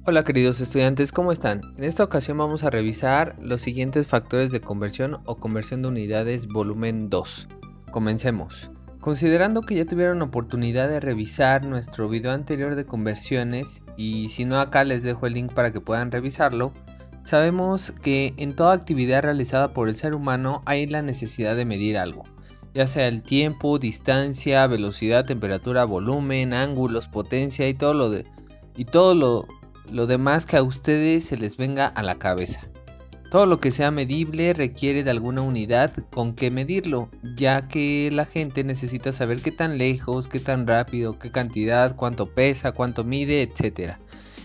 Hola queridos estudiantes, ¿cómo están? En esta ocasión vamos a revisar los siguientes factores de conversión o conversión de unidades volumen 2. Comencemos. Considerando que ya tuvieron oportunidad de revisar nuestro video anterior de conversiones, y si no acá les dejo el link para que puedan revisarlo, sabemos que en toda actividad realizada por el ser humano hay la necesidad de medir algo, ya sea el tiempo, distancia, velocidad, temperatura, volumen, ángulos, potencia y todo lo demás que a ustedes se les venga a la cabeza. Todo lo que sea medible requiere de alguna unidad con que medirlo, ya que la gente necesita saber qué tan lejos, qué tan rápido, qué cantidad, cuánto pesa, cuánto mide, etc.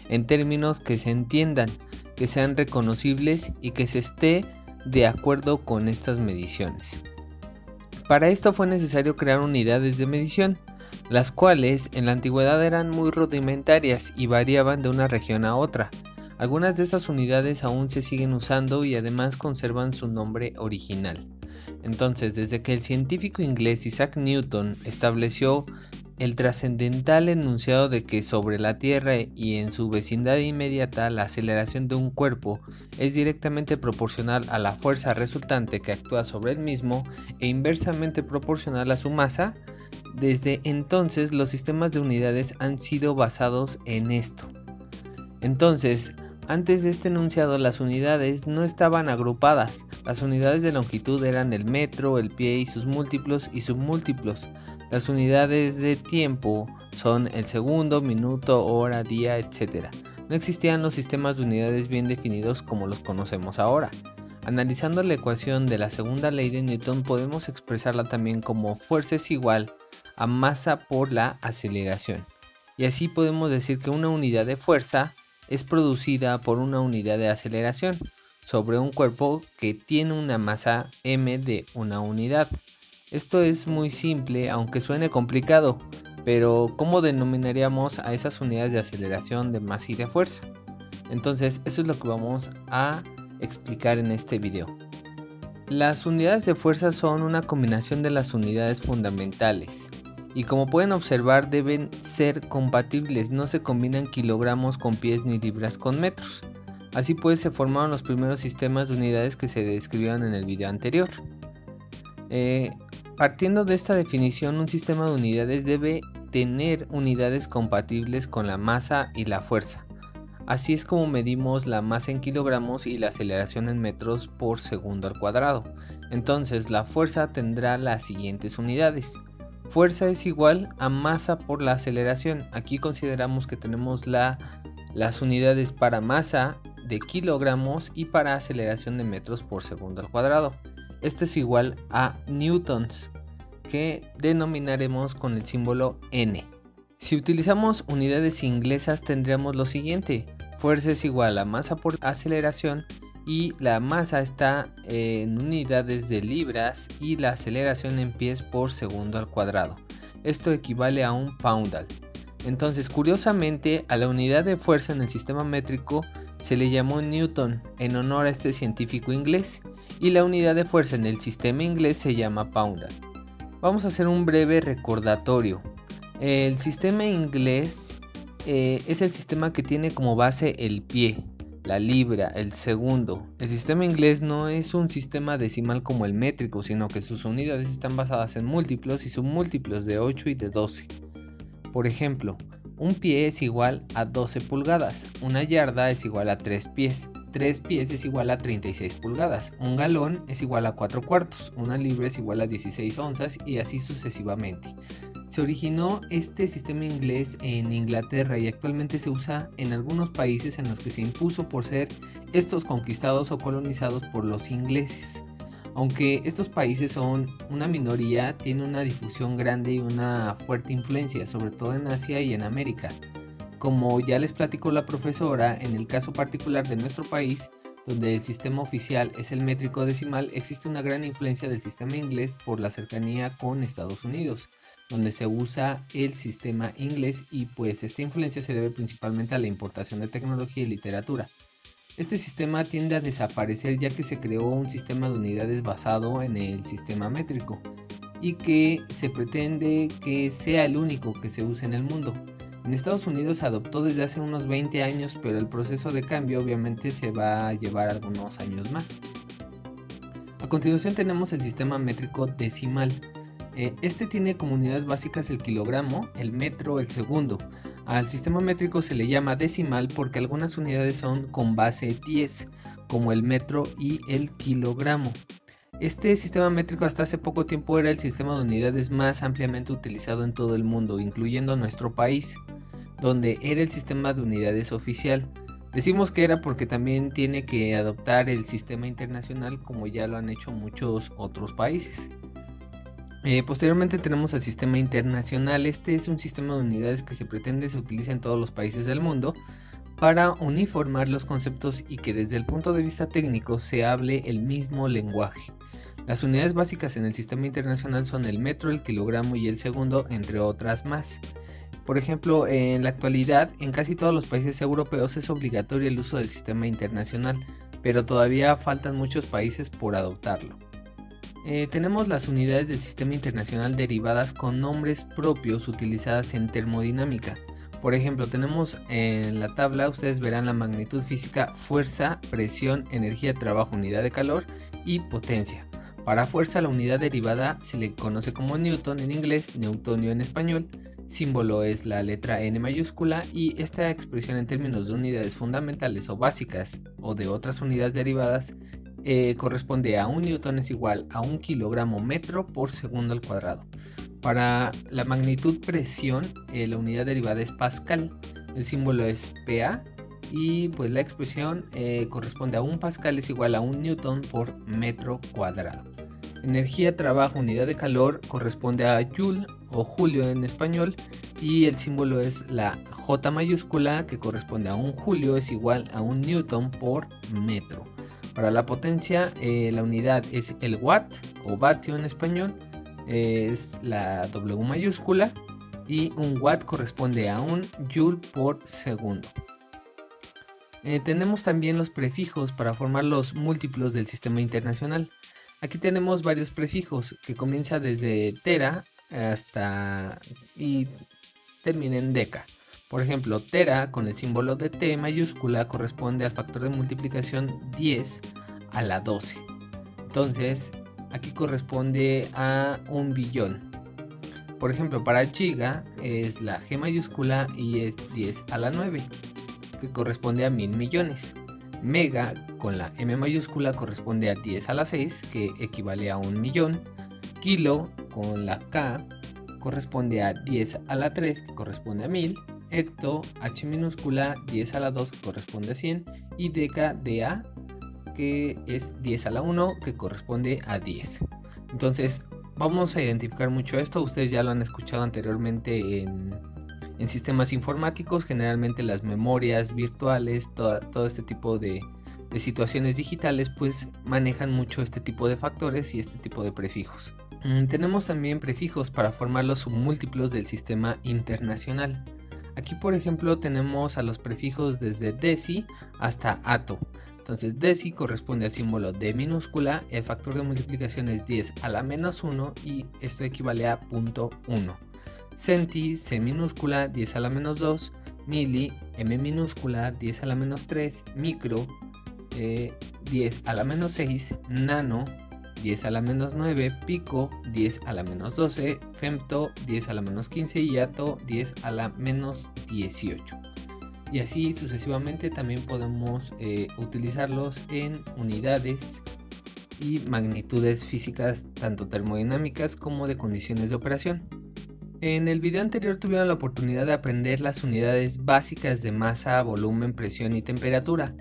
En términos que se entiendan, que sean reconocibles y que se esté de acuerdo con estas mediciones. Para esto fue necesario crear unidades de medición, las cuales en la antigüedad eran muy rudimentarias y variaban de una región a otra. Algunas de estas unidades aún se siguen usando y además conservan su nombre original. Entonces, desde que el científico inglés Isaac Newton estableció el trascendental enunciado de que sobre la Tierra y en su vecindad inmediata la aceleración de un cuerpo es directamente proporcional a la fuerza resultante que actúa sobre el mismo e inversamente proporcional a su masa, desde entonces los sistemas de unidades han sido basados en esto. Entonces, antes de este enunciado las unidades no estaban agrupadas. Las unidades de longitud eran el metro, el pie y sus múltiplos y submúltiplos. Las unidades de tiempo son el segundo, minuto, hora, día, etc. No existían los sistemas de unidades bien definidos como los conocemos ahora. Analizando la ecuación de la segunda ley de Newton podemos expresarla también como fuerza es igual a masa por la aceleración. Y así podemos decir que una unidad de fuerza es producida por una unidad de aceleración sobre un cuerpo que tiene una masa m de una unidad. Esto es muy simple, aunque suene complicado, pero ¿cómo denominaríamos a esas unidades de aceleración, de masa y de fuerza? Entonces, eso es lo que vamos a explicar en este video. Las unidades de fuerza son una combinación de las unidades fundamentales. Y como pueden observar deben ser compatibles, no se combinan kilogramos con pies ni libras con metros. Así pues se formaron los primeros sistemas de unidades que se describieron en el video anterior. Partiendo de esta definición, un sistema de unidades debe tener unidades compatibles con la masa y la fuerza. Así es como medimos la masa en kilogramos y la aceleración en metros por segundo al cuadrado. Entonces la fuerza tendrá las siguientes unidades. Fuerza es igual a masa por la aceleración. Aquí consideramos que tenemos las unidades para masa de kilogramos y para aceleración de metros por segundo al cuadrado. Esto es igual a newtons, que denominaremos con el símbolo N. Si utilizamos unidades inglesas tendríamos lo siguiente. Fuerza es igual a masa por aceleración y la masa está en unidades de libras y la aceleración en pies por segundo al cuadrado. Esto equivale a un poundal. Entonces, curiosamente, a la unidad de fuerza en el sistema métrico se le llamó Newton en honor a este científico inglés, y la unidad de fuerza en el sistema inglés se llama poundal. Vamos a hacer un breve recordatorio. El sistema inglés es el sistema que tiene como base el pie, la libra, el segundo. El sistema inglés no es un sistema decimal como el métrico, sino que sus unidades están basadas en múltiplos y submúltiplos de 8 y de 12. Por ejemplo, un pie es igual a 12 pulgadas, una yarda es igual a 3 pies, 3 pies es igual a 36 pulgadas, un galón es igual a 4 cuartos, una libra es igual a 16 onzas y así sucesivamente. Se originó este sistema inglés en Inglaterra y actualmente se usa en algunos países en los que se impuso por ser estos conquistados o colonizados por los ingleses. Aunque estos países son una minoría, tiene una difusión grande y una fuerte influencia, sobre todo en Asia y en América. Como ya les platicó la profesora, en el caso particular de nuestro país, donde el sistema oficial es el métrico decimal, existe una gran influencia del sistema inglés por la cercanía con Estados Unidos, donde se usa el sistema inglés, y pues esta influencia se debe principalmente a la importación de tecnología y literatura. Este sistema tiende a desaparecer ya que se creó un sistema de unidades basado en el sistema métrico y que se pretende que sea el único que se use en el mundo. En Estados Unidos se adoptó desde hace unos 20 años, pero el proceso de cambio obviamente se va a llevar algunos años más. A continuación tenemos el sistema métrico decimal. Este tiene como unidades básicas el kilogramo, el metro, el segundo. Al sistema métrico se le llama decimal porque algunas unidades son con base 10, como el metro y el kilogramo. Este sistema métrico hasta hace poco tiempo era el sistema de unidades más ampliamente utilizado en todo el mundo, incluyendo nuestro país, donde era el sistema de unidades oficial. Decimos que era porque también tiene que adoptar el sistema internacional, como ya lo han hecho muchos otros países. Posteriormente tenemos el sistema internacional. Este es un sistema de unidades que se pretende se utiliza en todos los países del mundo para uniformar los conceptos y que desde el punto de vista técnico se hable el mismo lenguaje. Las unidades básicas en el sistema internacional son el metro, el kilogramo y el segundo, entre otras más. Por ejemplo, en la actualidad, en casi todos los países europeos es obligatorio el uso del sistema internacional, pero todavía faltan muchos países por adoptarlo. Tenemos las unidades del sistema internacional derivadas con nombres propios utilizadas en termodinámica. Por ejemplo, tenemos en la tabla, ustedes verán la magnitud física, fuerza, presión, energía, trabajo, unidad de calor y potencia. Para fuerza, la unidad derivada se le conoce como newton en inglés, newtonio en español, símbolo es la letra N mayúscula y esta expresión en términos de unidades fundamentales o básicas o de otras unidades derivadas corresponde a un newton es igual a un kilogramo metro por segundo al cuadrado. Para la magnitud presión, la unidad derivada es pascal, el símbolo es PA y pues la expresión corresponde a un pascal es igual a un newton por metro cuadrado. Energía, trabajo, unidad de calor corresponde a joule o julio en español y el símbolo es la J mayúscula que corresponde a un julio es igual a un newton por metro. Para la potencia la unidad es el watt o vatio en español, es la W mayúscula y un watt corresponde a un joule por segundo. Tenemos también los prefijos para formar los múltiplos del sistema internacional. Aquí tenemos varios prefijos que comienza desde tera hasta y termina en deca. Por ejemplo, tera con el símbolo de T mayúscula corresponde al factor de multiplicación 10 a la 12. Entonces, aquí corresponde a un billón. Por ejemplo, para giga es la G mayúscula y es 10 a la 9, que corresponde a 1000 millones. Mega con la M mayúscula corresponde a 10 a la 6, que equivale a 1 millón. Kilo con la K corresponde a 10 a la 3, que corresponde a 1000. Hecto, H minúscula, 10 a la 2, que corresponde a 100. Y deca, DA, que es 10 a la 1, que corresponde a 10. Entonces, vamos a identificar mucho esto. Ustedes ya lo han escuchado anteriormente en sistemas informáticos, generalmente las memorias virtuales, todo este tipo de situaciones digitales, pues manejan mucho este tipo de factores y este tipo de prefijos. Tenemos también prefijos para formar los submúltiplos del sistema internacional. Aquí, por ejemplo, tenemos a los prefijos desde deci hasta ato. Entonces, deci corresponde al símbolo D minúscula, el factor de multiplicación es 10 a la menos 1 y esto equivale a 0.1. Centi, C minúscula, 10 a la menos 2, mili, M minúscula, 10 a la menos 3, micro, 10 a la menos 6, nano, 10 a la menos 9, pico, 10 a la menos 12, femto, 10 a la menos 15 y ato, 10 a la menos 18. Y así sucesivamente también podemos utilizarlos en unidades y magnitudes físicas, tanto termodinámicas como de condiciones de operación. En el video anterior tuvieron la oportunidad de aprender las unidades básicas de masa, volumen, presión y temperatura.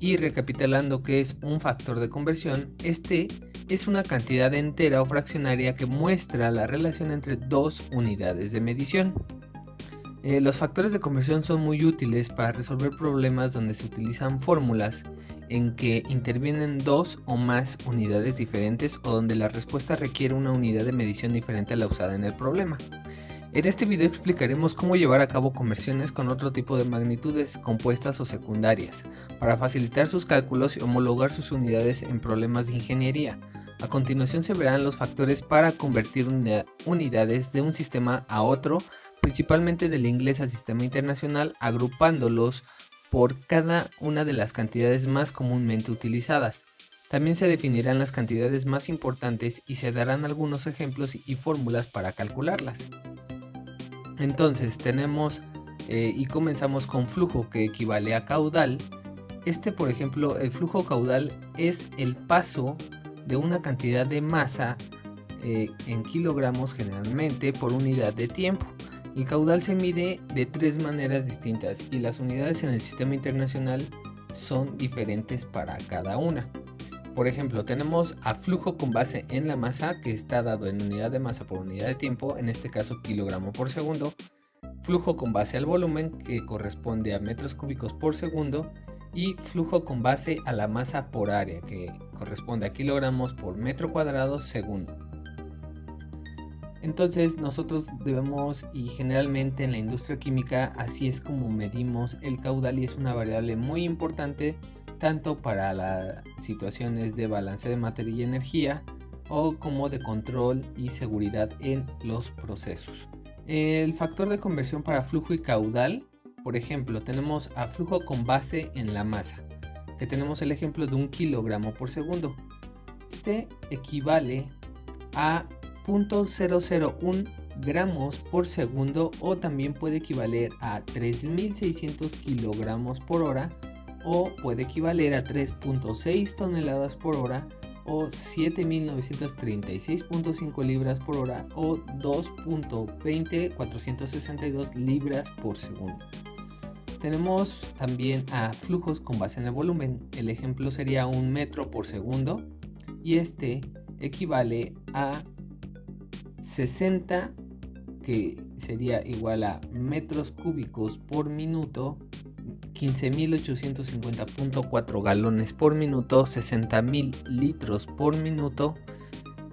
Y recapitulando qué es un factor de conversión, este es una cantidad entera o fraccionaria que muestra la relación entre dos unidades de medición. Los factores de conversión son muy útiles para resolver problemas donde se utilizan fórmulas en que intervienen dos o más unidades diferentes o donde la respuesta requiere una unidad de medición diferente a la usada en el problema. En este video explicaremos cómo llevar a cabo conversiones con otro tipo de magnitudes compuestas o secundarias para facilitar sus cálculos y homologar sus unidades en problemas de ingeniería. A continuación se verán los factores para convertir unidades de un sistema a otro, principalmente del inglés al sistema internacional, agrupándolos por cada una de las cantidades más comúnmente utilizadas. También se definirán las cantidades más importantes y se darán algunos ejemplos y fórmulas para calcularlas. Entonces tenemos y comenzamos con flujo, que equivale a caudal. Por ejemplo, el flujo caudal es el paso de una cantidad de masa en kilogramos generalmente por unidad de tiempo. El caudal se mide de 3 maneras distintas y las unidades en el sistema internacional son diferentes para cada una. Por ejemplo, tenemos a flujo con base en la masa, que está dado en unidad de masa por unidad de tiempo, en este caso kilogramo por segundo. Flujo con base al volumen, que corresponde a metros cúbicos por segundo. Y flujo con base a la masa por área, que corresponde a kilogramos por metro cuadrado segundo. Entonces nosotros debemos, y generalmente en la industria química así es como medimos el caudal, y es una variable muy importante tanto para las situaciones de balance de materia y energía o como de control y seguridad en los procesos. El factor de conversión para flujo y caudal, por ejemplo, tenemos a flujo con base en la masa, que tenemos el ejemplo de 1 kilogramo por segundo. Este equivale a 0.001 gramos por segundo, o también puede equivaler a 3600 kilogramos por hora, o puede equivaler a 3.6 toneladas por hora, o 7.936.5 libras por hora, o 2.20462 libras por segundo. Tenemos también a flujos con base en el volumen. El ejemplo sería 1 metro por segundo, y este equivale a 60, que sería igual a metros cúbicos por minuto, 15.850.4 galones por minuto, 60.000 litros por minuto,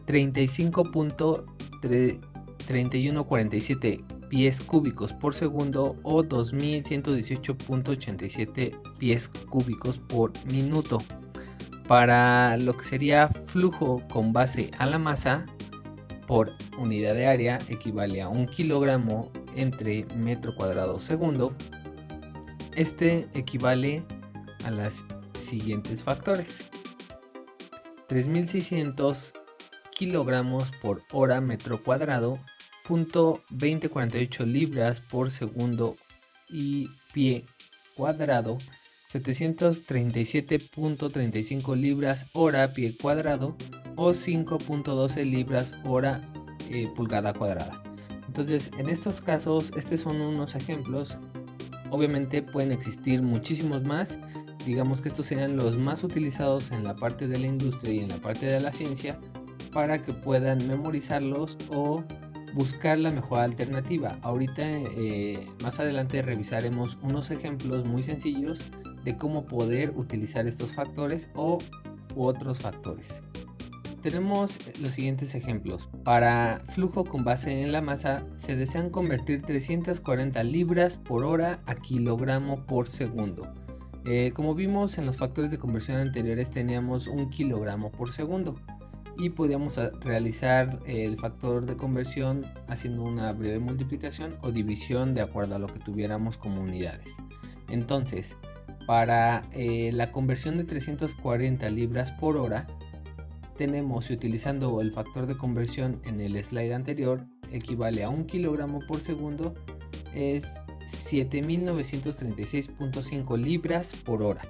35.3147 pies cúbicos por segundo, o 2118.87 pies cúbicos por minuto. Para lo que sería flujo con base a la masa por unidad de área, equivale a 1 kilogramo entre metro cuadrado segundo. Este equivale a los siguientes factores: 3600 kilogramos por hora metro cuadrado, 0.2048 libras por segundo y pie cuadrado, 737.35 libras hora pie cuadrado, o 5.12 libras hora pulgada cuadrada. Entonces, en estos casos, estos son unos ejemplos. Obviamente pueden existir muchísimos más. Digamos que estos serían los más utilizados en la parte de la industria y en la parte de la ciencia, para que puedan memorizarlos o buscar la mejor alternativa. Ahorita más adelante revisaremos unos ejemplos muy sencillos de cómo poder utilizar estos factores u otros factores. Tenemos los siguientes ejemplos. Para flujo con base en la masa, se desean convertir 340 libras por hora a kilogramo por segundo. Como vimos en los factores de conversión anteriores, teníamos 1 kilogramo por segundo, y podíamos realizar el factor de conversión haciendo una breve multiplicación o división de acuerdo a lo que tuviéramos como unidades. Entonces, para la conversión de 340 libras por hora, tenemos, y utilizando el factor de conversión en el slide anterior, equivale a 1 kilogramo por segundo, es 7.936.5 libras por hora.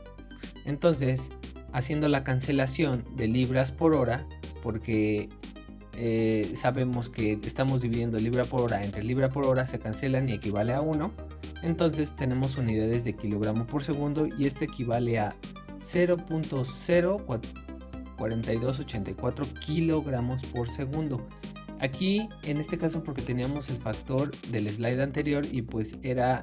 Entonces, haciendo la cancelación de libras por hora, porque sabemos que estamos dividiendo libra por hora entre libra por hora, se cancelan y equivale a 1. Entonces tenemos unidades de kilogramo por segundo, y esto equivale a 0.04284 kilogramos por segundo. Aquí en este caso porque teníamos el factor del slide anterior, y pues era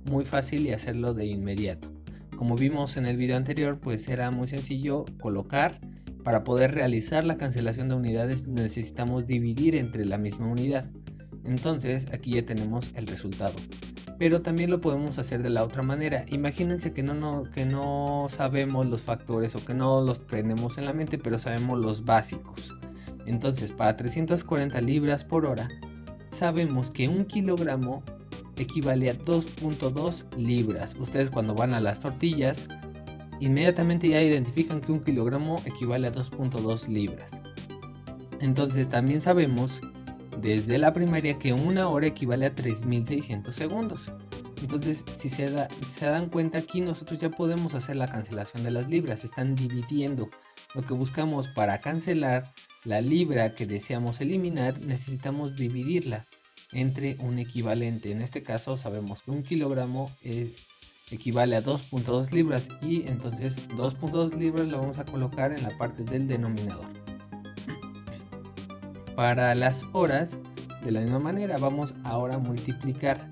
muy fácil y hacerlo de inmediato. Como vimos en el video anterior, pues era muy sencillo colocar. Para poder realizar la cancelación de unidades necesitamos dividir entre la misma unidad. Entonces aquí ya tenemos el resultado. Pero también lo podemos hacer de la otra manera. Imagínense que no sabemos los factores, o que no los tenemos en la mente, pero sabemos los básicos. Entonces, para 340 libras por hora, sabemos que 1 kilogramo equivale a 2.2 libras. Ustedes cuando van a las tortillas, inmediatamente ya identifican que 1 kilogramo equivale a 2.2 libras. Entonces también sabemos desde la primaria que 1 hora equivale a 3600 segundos. Entonces, si se dan cuenta, aquí nosotros ya podemos hacer la cancelación de las libras. Se están dividiendo. Lo que buscamos para cancelar la libra que deseamos eliminar, necesitamos dividirla entre un equivalente. En este caso sabemos que 1 kilogramo equivale a 2.2 libras y entonces 2.2 libras lo vamos a colocar en la parte del denominador. Para las horas, de la misma manera, vamos ahora a multiplicar.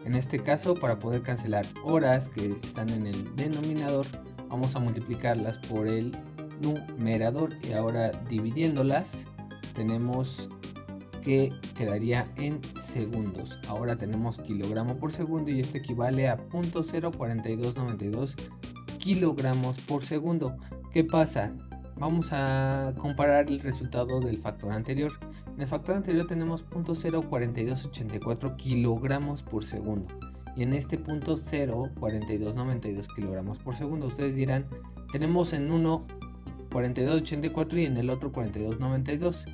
En este caso, para poder cancelar horas que están en el denominador, vamos a multiplicarlas por el numerador y ahora dividiéndolas tenemos que quedaría en segundos. Ahora tenemos kilogramo por segundo y esto equivale a 0.04292 kilogramos por segundo. ¿Qué pasa? Vamos a comparar el resultado del factor anterior. En el factor anterior tenemos 0.04284 kilogramos por segundo. Y en este 0.04292 kilogramos por segundo. Ustedes dirán, tenemos en uno 4284 y en el otro 4292.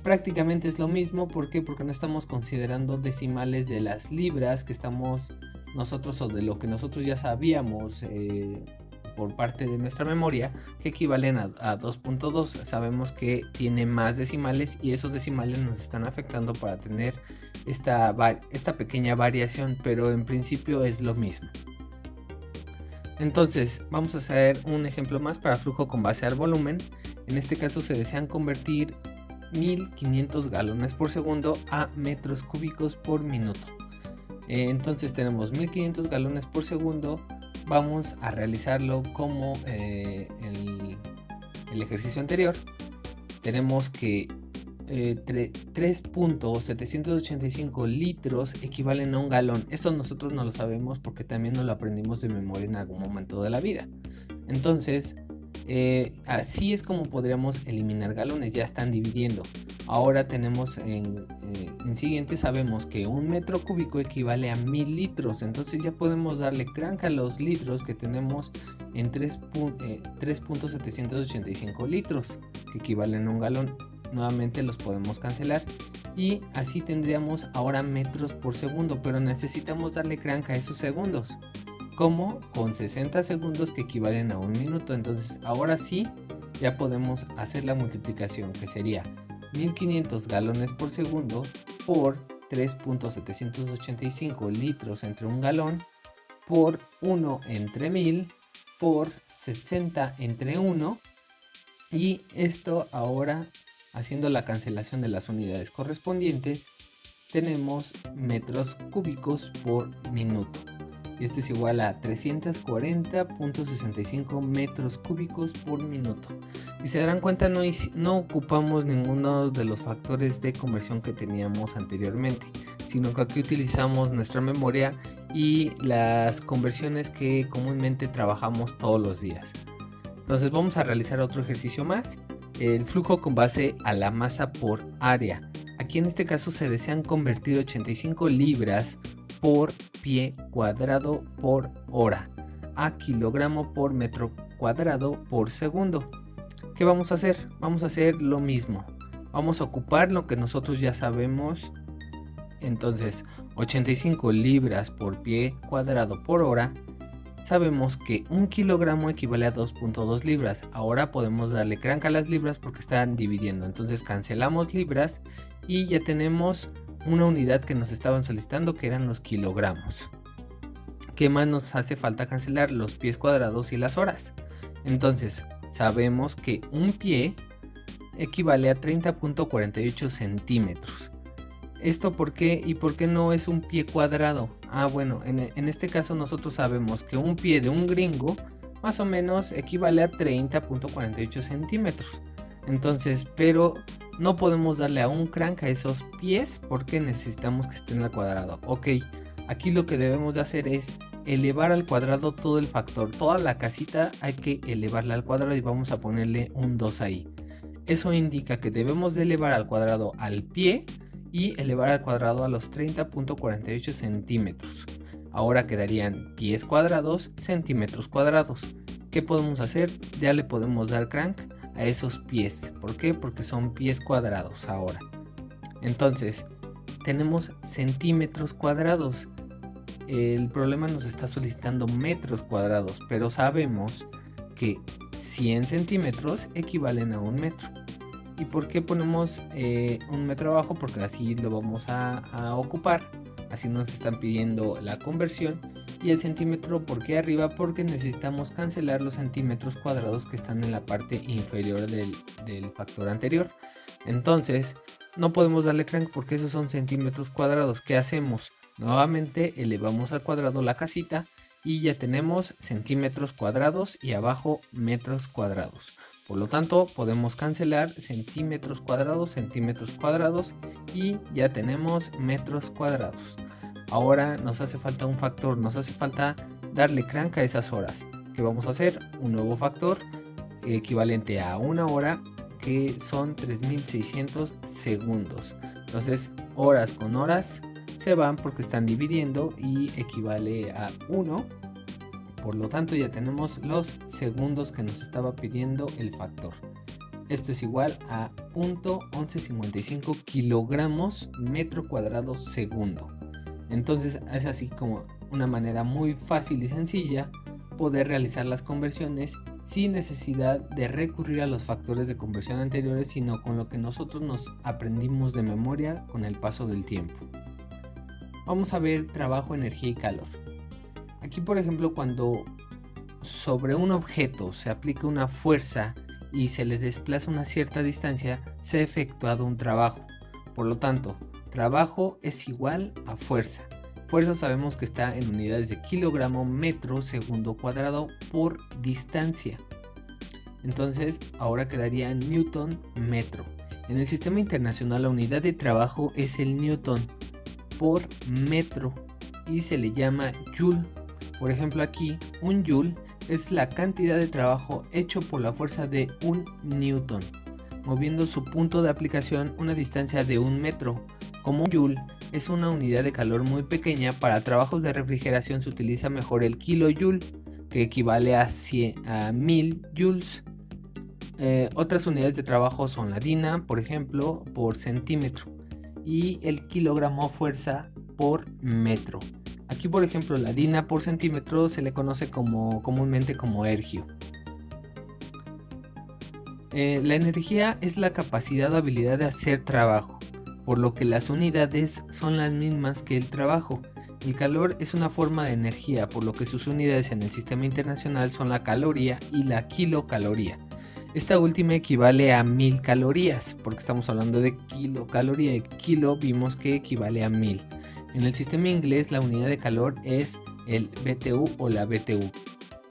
Prácticamente es lo mismo. ¿Por qué? Porque no estamos considerando decimales de las libras que estamos nosotros o de lo que nosotros ya sabíamos por parte de nuestra memoria, que equivalen a 2.2. Sabemos que tiene más decimales y esos decimales nos están afectando para tener esta pequeña variación, pero en principio es lo mismo. Entonces vamos a hacer un ejemplo más para flujo con base al volumen. En este caso se desean convertir 1500 galones por segundo a metros cúbicos por minuto. Entonces tenemos 1500 galones por segundo. Vamos a realizarlo como el ejercicio anterior. Tenemos que 3.785 litros equivalen a un galón. Esto nosotros no lo sabemos porque también nos lo aprendimos de memoria en algún momento de la vida. Entonces, así es como podríamos eliminar galones. Ya están dividiendo. Ahora tenemos en siguiente, sabemos que un metro cúbico equivale a 1000 litros. Entonces ya podemos darle crank a los litros que tenemos en 3.785 litros, que equivalen a un galón. Nuevamente los podemos cancelar y así tendríamos ahora metros por segundo, pero necesitamos darle crank a esos segundos, como con 60 segundos que equivalen a un minuto. Entonces ahora sí ya podemos hacer la multiplicación, que sería 1500 galones por segundo por 3.785 litros entre un galón por 1 entre 1000 por 60 entre 1, y esto ahora, haciendo la cancelación de las unidades correspondientes, tenemos metros cúbicos por minuto. Y esto es igual a 340.65 metros cúbicos por minuto. Si se darán cuenta, no ocupamos ninguno de los factores de conversión que teníamos anteriormente, sino que aquí utilizamos nuestra memoria y las conversiones que comúnmente trabajamos todos los días. Entonces vamos a realizar otro ejercicio más. El flujo con base a la masa por área. Aquí en este caso se desean convertir 85 libras por pie cuadrado por hora a kilogramo por metro cuadrado por segundo. ¿Qué vamos a hacer? Vamos a hacer lo mismo. Vamos a ocupar lo que nosotros ya sabemos. Entonces 85 libras por pie cuadrado por hora. Sabemos que 1 kilogramo equivale a 2.2 libras. Ahora podemos darle crank a las libras porque están dividiendo. Entonces cancelamos libras y ya tenemos una unidad que nos estaban solicitando, que eran los kilogramos. ¿Qué más nos hace falta cancelar? Los pies cuadrados y las horas. Entonces sabemos que un pie equivale a 30.48 centímetros. ¿Esto por qué? ¿Y por qué no es un pie cuadrado? Bueno, en este caso nosotros sabemos que un pie de un gringo más o menos equivale a 30.48 centímetros. Entonces, pero no podemos darle a un crank a esos pies porque necesitamos que estén al cuadrado. Ok, aquí lo que debemos de hacer es elevar al cuadrado todo el factor. Toda la casita hay que elevarla al cuadrado y vamos a ponerle un 2 ahí. Eso indica que debemos de elevar al cuadrado al pie y elevar al cuadrado a los 30.48 centímetros. Ahora quedarían pies cuadrados, centímetros cuadrados. ¿Qué podemos hacer? Ya le podemos dar crank a esos pies. ¿Por qué? Porque son pies cuadrados ahora. Entonces, tenemos centímetros cuadrados. El problema nos está solicitando metros cuadrados, pero sabemos que 100 centímetros equivalen a 1 metro. ¿Y por qué ponemos 1 metro abajo? Porque así lo vamos a ocupar. Así nos están pidiendo la conversión. Y el centímetro, ¿por qué arriba? Porque necesitamos cancelar los centímetros cuadrados que están en la parte inferior del factor anterior. Entonces, no podemos darle crank porque esos son centímetros cuadrados. ¿Qué hacemos? Nuevamente elevamos al cuadrado la casita y ya tenemos centímetros cuadrados y abajo metros cuadrados. Por lo tanto, podemos cancelar centímetros cuadrados y ya tenemos metros cuadrados. Ahora nos hace falta un factor, nos hace falta darle crank a esas horas. ¿Qué vamos a hacer? Un nuevo factor equivalente a 1 hora, que son 3600 segundos. Entonces, horas con horas se van porque están dividiendo y equivale a 1. Por lo tanto, ya tenemos los segundos que nos estaba pidiendo el factor. Esto es igual a 0.1155 kilogramos metro cuadrado segundo. Entonces es así como una manera muy fácil y sencilla poder realizar las conversiones sin necesidad de recurrir a los factores de conversión anteriores, sino con lo que nosotros nos aprendimos de memoria con el paso del tiempo. Vamos a ver trabajo, energía y calor. Aquí, por ejemplo, cuando sobre un objeto se aplica una fuerza y se le desplaza una cierta distancia, se ha efectuado un trabajo. Por lo tanto, trabajo es igual a fuerza. Fuerza sabemos que está en unidades de kilogramo metro segundo cuadrado por distancia. Entonces, ahora quedaría newton metro. En el sistema internacional la unidad de trabajo es el newton por metro y se le llama joule. Por ejemplo, aquí un joule es la cantidad de trabajo hecho por la fuerza de 1 newton, moviendo su punto de aplicación una distancia de 1 metro. Como un joule es una unidad de calor muy pequeña, para trabajos de refrigeración se utiliza mejor el kilojoule, que equivale a 1000 joules. Otras unidades de trabajo son la DINA, por ejemplo, por centímetro, y el kilogramo fuerza por metro. Aquí, por ejemplo, la DINA por centímetro se le conoce comúnmente como ergio. La energía es la capacidad o habilidad de hacer trabajo, por lo que las unidades son las mismas que el trabajo. El calor es una forma de energía, por lo que sus unidades en el sistema internacional son la caloría y la kilocaloría. Esta última equivale a 1000 calorías, porque estamos hablando de kilocaloría, y kilo vimos que equivale a 1000. En el sistema inglés la unidad de calor es el BTU o la BTU.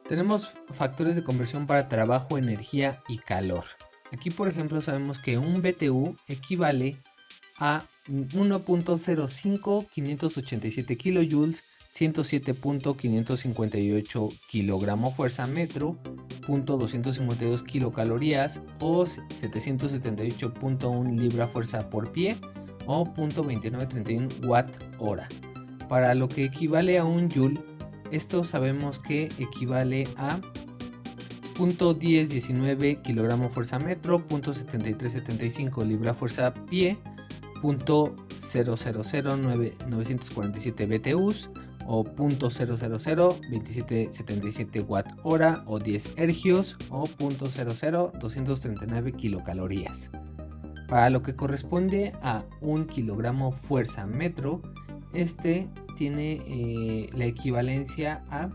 Tenemos factores de conversión para trabajo, energía y calor. Aquí, por ejemplo, sabemos que un BTU equivale a 1.05587 kilojoules, 107.558 kilogramo fuerza metro, 0.252 kilocalorías o 778.1 libra fuerza por pie o 0.2931 watt hora. Para lo que equivale a un joule, esto sabemos que equivale a 0.1019 kilogramo fuerza metro, 0.7375 libra fuerza pie, 0.000947 BTUs o 0.0002777 watt hora o 10 ergios o 0.00239 kilocalorías. Para lo que corresponde a 1 kilogramo fuerza metro, este tiene la equivalencia a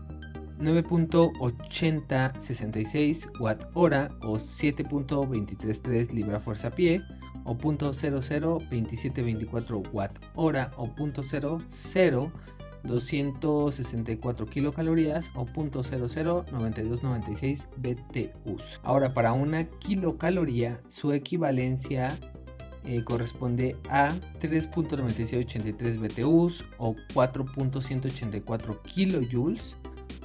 9.8066 watt hora o 7.233 libra fuerza pie o 0.002724 watt hora o 0.00264 kilocalorías o 0.009296 BTUs. Ahora, para una kilocaloría, su equivalencia corresponde a 3.9683 BTUs o 4.184 kilojoules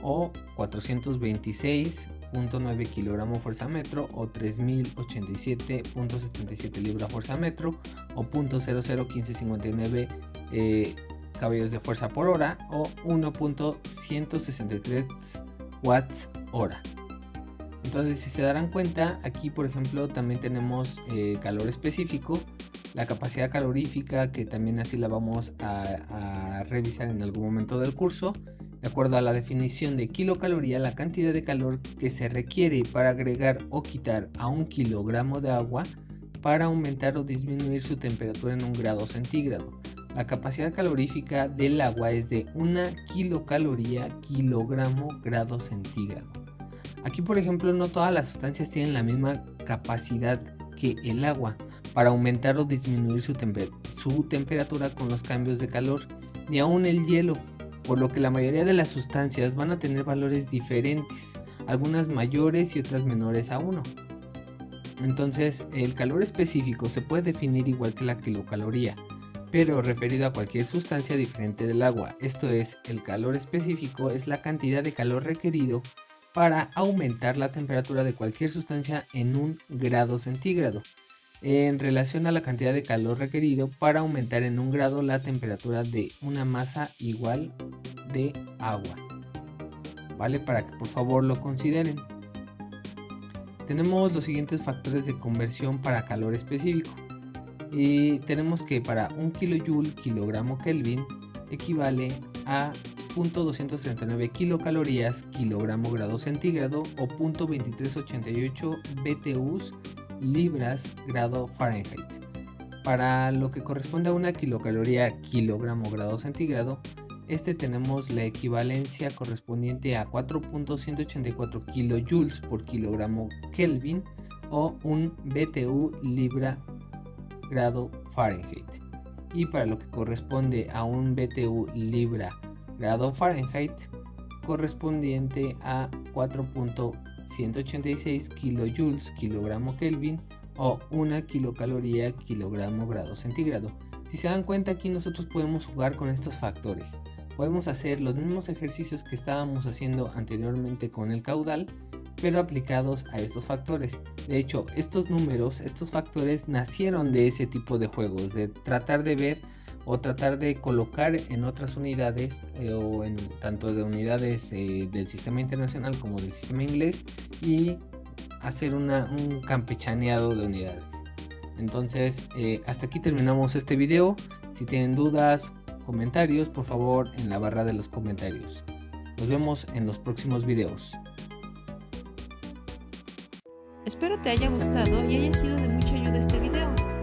o 426.9 0.9 kilogramo fuerza metro o 3087.77 libra fuerza metro o 0.001559 caballos de fuerza por hora o 1.163 watts hora. Entonces, si se darán cuenta, aquí por ejemplo también tenemos calor específico, la capacidad calorífica, que también así la vamos a revisar en algún momento del curso. De acuerdo a la definición de kilocaloría, la cantidad de calor que se requiere para agregar o quitar a 1 kilogramo de agua para aumentar o disminuir su temperatura en 1 grado centígrado. La capacidad calorífica del agua es de 1 kilocaloría kilogramo grado centígrado. Aquí por ejemplo no todas las sustancias tienen la misma capacidad que el agua para aumentar o disminuir su temperatura con los cambios de calor, ni aún el hielo, por lo que la mayoría de las sustancias van a tener valores diferentes, algunas mayores y otras menores a 1. Entonces, el calor específico se puede definir igual que la kilocaloría, pero referido a cualquier sustancia diferente del agua. Esto es, el calor específico es la cantidad de calor requerido para aumentar la temperatura de cualquier sustancia en 1 grado centígrado, en relación a la cantidad de calor requerido para aumentar en 1 grado la temperatura de una masa igual de agua. ¿Vale? Para que por favor lo consideren. Tenemos los siguientes factores de conversión para calor específico. Y tenemos que para 1 kilojoule kilogramo Kelvin equivale a 0.239 kilocalorías kilogramo grado centígrado o 0.2388 BTUs libras grado Fahrenheit. Para lo que corresponde a 1 kilocaloría kilogramo grado centígrado, tenemos la equivalencia correspondiente a 4.184 kilojoules por kilogramo Kelvin o 1 BTU libra grado Fahrenheit. Y para lo que corresponde a 1 BTU libra grado Fahrenheit, correspondiente a 4.186 kilojoules kilogramo Kelvin o 1 kilocaloría kilogramo grado centígrado. Si se dan cuenta, aquí nosotros podemos jugar con estos factores. Podemos hacer los mismos ejercicios que estábamos haciendo anteriormente con el caudal, pero aplicados a estos factores. De hecho, estos números, estos factores nacieron de ese tipo de juegos, de tratar de ver o tratar de colocar en otras unidades o en tanto de unidades del sistema internacional como del sistema inglés y hacer un campechaneado de unidades. Entonces, hasta aquí terminamos este video. Si tienen dudas, comentarios, por favor en la barra de los comentarios. Nos vemos en los próximos videos. Espero te haya gustado y haya sido de mucha ayuda este video.